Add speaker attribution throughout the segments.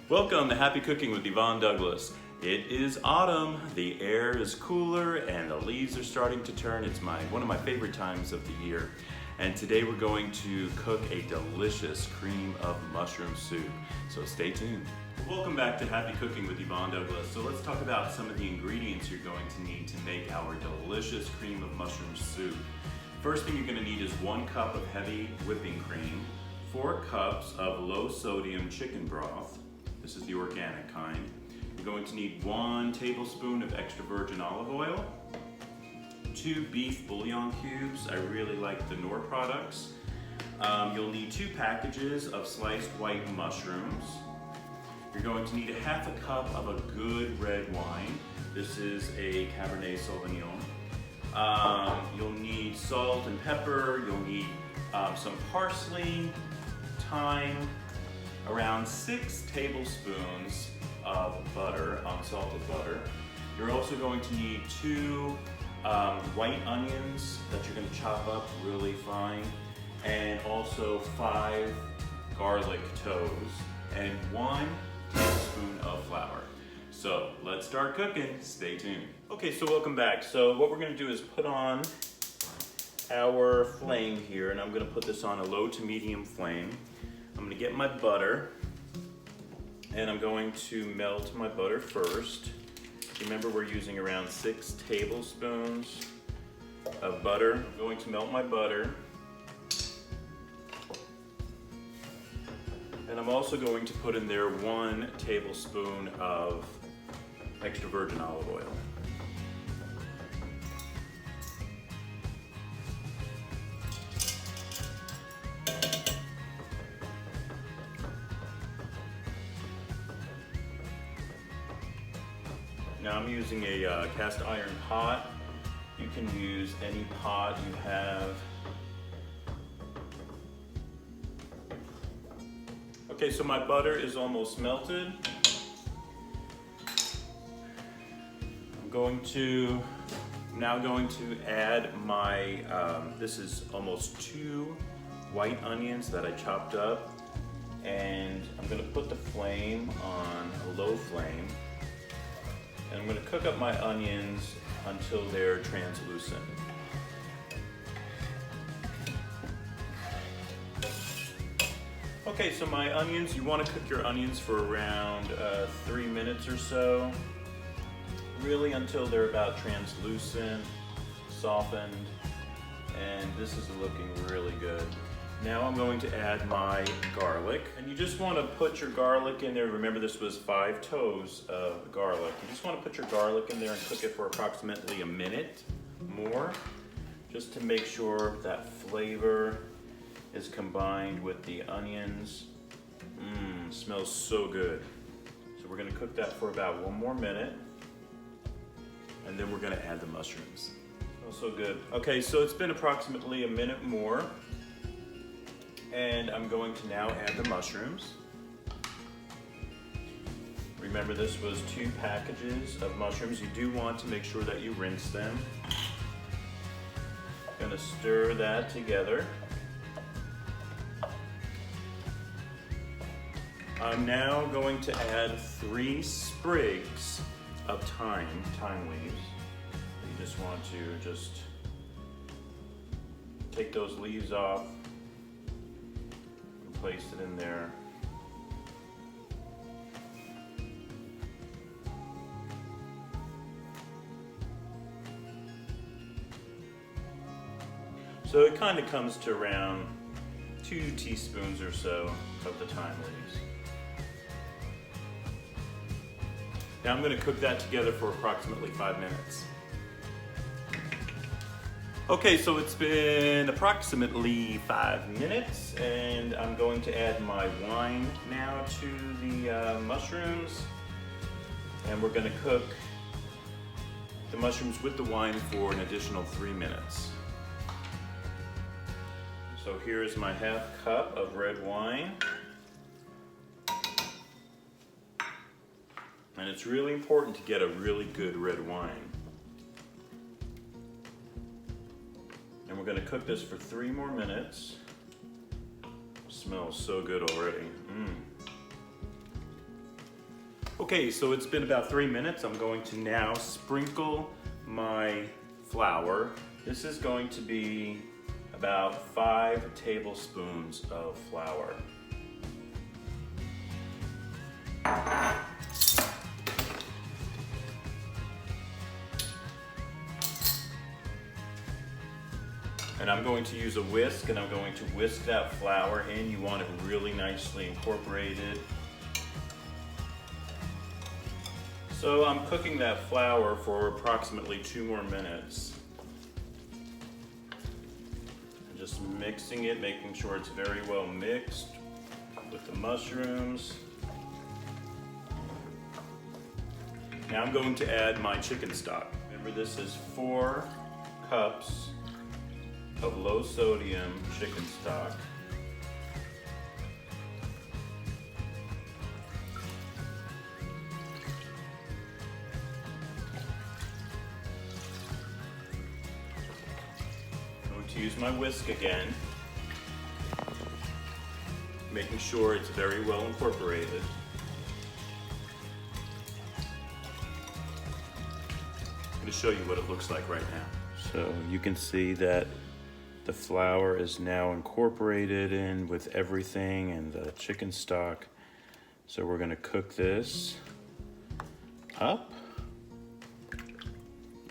Speaker 1: Welcome to Happy Cooking with Yvonne Douglas. It is autumn, the air is cooler, and the leaves are starting to turn. It's one of my favorite times of the year. And today we're going to cook a delicious cream of mushroom soup. So stay tuned. Welcome back to Happy Cooking with Yvonne Douglas. So let's talk about some of the ingredients you're going to need to make our delicious cream of mushroom soup. First thing you're going to need is 1 cup of heavy whipping cream, 4 cups of low sodium chicken broth. This is the organic kind. You're going to need 1 tablespoon of extra virgin olive oil, 2 beef bouillon cubes. I really like the Knorr products. You'll need 2 packages of sliced white mushrooms. You're going to need 1/2 cup of a good red wine. This is a Cabernet Sauvignon. You'll need salt and pepper. You'll need some parsley, thyme, around 6 tablespoons of butter, unsalted butter. You're also going to need 2 white onions that you're going to chop up really fine, and also 5 garlic toes, and 1 tablespoon of flour. So let's start cooking. Stay tuned. Okay, so welcome back. So what we're going to do is put on our flame here, and I'm going to put this on a low to medium flame. I'm going to get my butter, and I'm going to melt my butter first. Remember, we're using around 6 tablespoons of butter. I'm going to melt my butter. And I'm also going to put in there 1 tablespoon of extra virgin olive oil. Now I'm using a cast iron pot. You can use any pot you have. Okay, so my butter is almost melted. I'm now going to add my, this is almost 2 white onions that I chopped up. And I'm gonna put the flame on a low flame. And I'm going to cook up my onions until they're translucent. Okay, so my onions, you want to cook your onions for around 3 minutes or so. Really until they're about translucent, softened, and this is looking really good. Now I'm going to add my garlic, and you just want to put your garlic in there. Remember, this was 5 toes of garlic. You just want to put your garlic in there and cook it for approximately a minute more, just to make sure that flavor is combined with the onions. Smells so good. So we're going to cook that for about 1 more minute, and then we're going to add the mushrooms. Smells so good. Okay, so it's been approximately a minute more. And I'm going to now add the mushrooms. Remember, this was 2 packages of mushrooms. You do want to make sure that you rinse them. I'm going to stir that together. I'm now going to add 3 sprigs of thyme leaves. You just want to take those leaves off. Place it in there. So it kind of comes to around 2 teaspoons or so of the thyme leaves. Now I'm going to cook that together for approximately 5 minutes. Okay, so it's been approximately 5 minutes, and I'm going to add my wine now to the mushrooms, and we're going to cook the mushrooms with the wine for an additional 3 minutes. So here's my 1/2 cup of red wine, and it's really important to get a really good red wine. And we're going to cook this for 3 more minutes. Smells so good already. Okay, so it's been about 3 minutes. I'm going to now sprinkle my flour. This is going to be about 5 tablespoons of flour. And I'm going to use a whisk, and I'm going to whisk that flour in. You want it really nicely incorporated. So I'm cooking that flour for approximately 2 more minutes. And just mixing it, making sure it's very well mixed with the mushrooms. Now I'm going to add my chicken stock. Remember, this is 4 cups of low sodium chicken stock. I'm going to use my whisk again, making sure it's very well incorporated. I'm going to show you what it looks like right now. So you can see that the flour is now incorporated in with everything and the chicken stock. So we're gonna cook this up.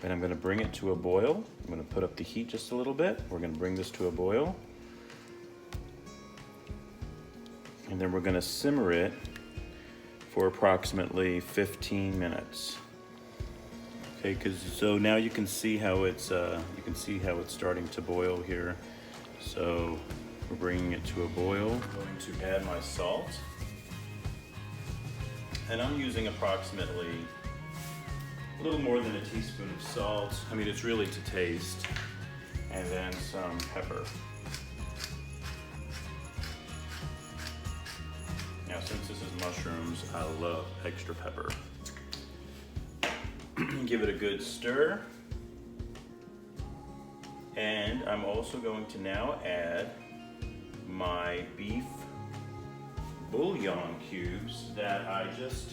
Speaker 1: And I'm gonna bring it to a boil. I'm gonna put up the heat just a little bit. We're gonna bring this to a boil. And then we're gonna simmer it for approximately 15 minutes. Okay, so now you can see how it's starting to boil here. So we're bringing it to a boil. I'm going to add my salt, and I'm using approximately a little more than a teaspoon of salt. I mean, it's really to taste, and then some pepper. Now, since this is mushrooms, I love extra pepper. Give it a good stir. And I'm also going to now add my beef bouillon cubes that I just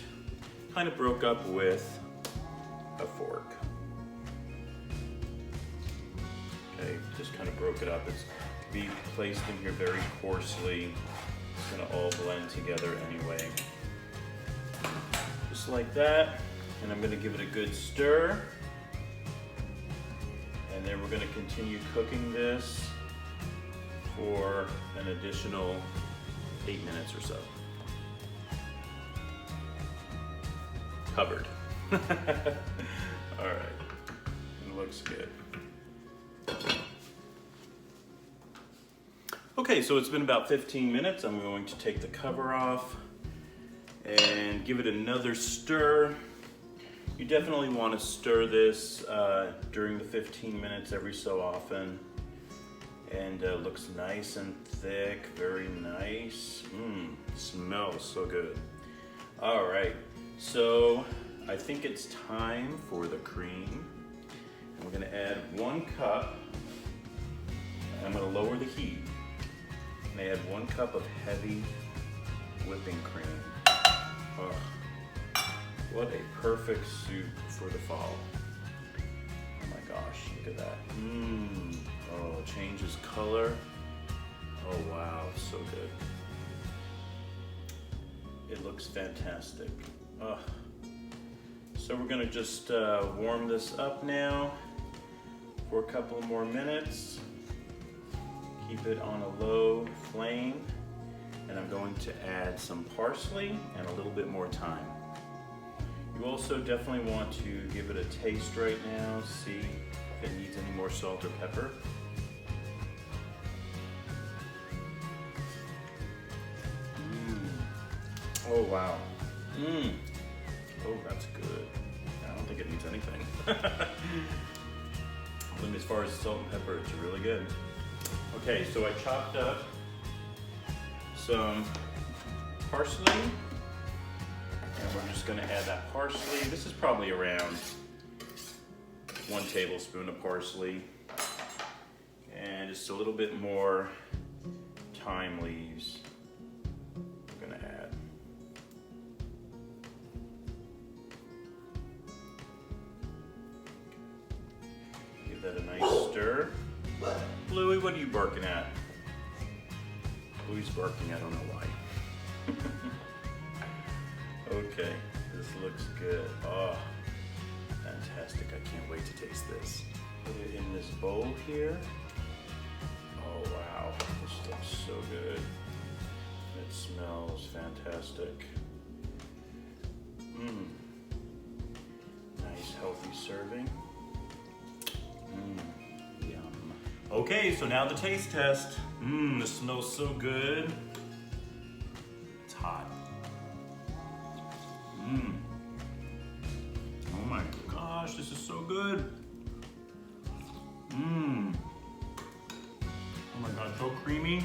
Speaker 1: kind of broke up with a fork. Okay, just kind of broke it up. It's beef placed in here very coarsely. It's gonna all blend together anyway. Just like that. And I'm gonna give it a good stir. And then we're gonna continue cooking this for an additional 8 minutes or so. Covered. All right, it looks good. Okay, so it's been about 15 minutes. I'm going to take the cover off and give it another stir. You definitely want to stir this during the 15 minutes every so often. And looks nice and thick, very nice. Smells so good. All right, so I think it's time for the cream. And we're gonna add 1 cup. I'm gonna lower the heat. And add 1 cup of heavy whipping cream. Oh. What a perfect soup for the fall. Oh my gosh, look at that. Oh, it changes color. Oh wow, so good. It looks fantastic. Oh. So we're gonna just warm this up now for a couple more minutes. Keep it on a low flame. And I'm going to add some parsley and a little bit more thyme. You also definitely want to give it a taste right now, see if it needs any more salt or pepper. Oh wow. Oh, that's good. I don't think it needs anything. But as far as salt and pepper, it's really good. Okay, so I chopped up some parsley. And we're just gonna add that parsley. This is probably around 1 tablespoon of parsley. And just a little bit more thyme leaves we're gonna add. that a nice stir. Bluey, what are you barking at? Bluey's barking, I don't know why. Okay, this looks good. Oh, fantastic. I can't wait to taste this. Put it in this bowl here. Oh wow, this looks so good. It smells fantastic. Mmm. Nice healthy serving. Mmm, yum. Okay, so now the taste test. Mmm, this smells so good. It's hot. Mmm. Oh my gosh, this is so good. Mmm. Oh my god, so creamy.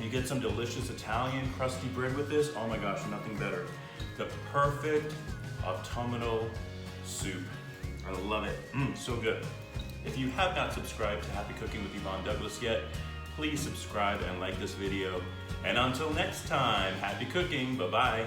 Speaker 1: You get some delicious Italian crusty bread with this. Oh my gosh, nothing better. The perfect autumnal soup. I love it. So good. If you have not subscribed to Happy Cooking with Yvonne Douglas yet, please subscribe and like this video. And until next time, happy cooking. Bye-bye.